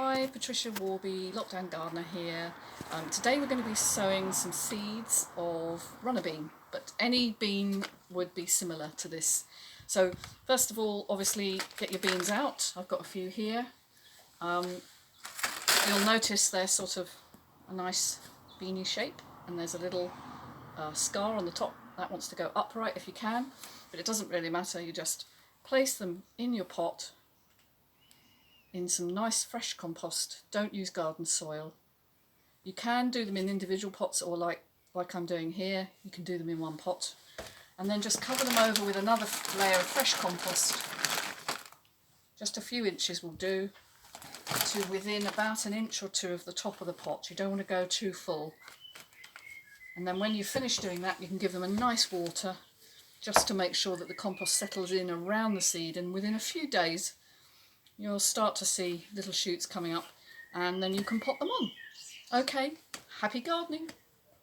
Hi, Patricia Worby Lockdown Gardener here. Today we're going to be sowing some seeds of runner bean, but any bean would be similar to this. So first of all, obviously get your beans out. I've got a few here. You'll notice they're sort of a nice beanie shape, and there's a little scar on the top that wants to go upright if you can, but it doesn't really matter. You just place them in your pot in some nice fresh compost. Don't use garden soil. You can do them in individual pots, or like I'm doing here, you can do them in one pot, and then just cover them over with another layer of fresh compost. Just a few inches will do, to within about an inch or two of the top of the pot. You don't want to go too full. And then when you finish doing that, you can give them a nice water just to make sure that the compost settles in around the seed, and within a few days you'll start to see little shoots coming up, and then you can pop them on. Okay, happy gardening!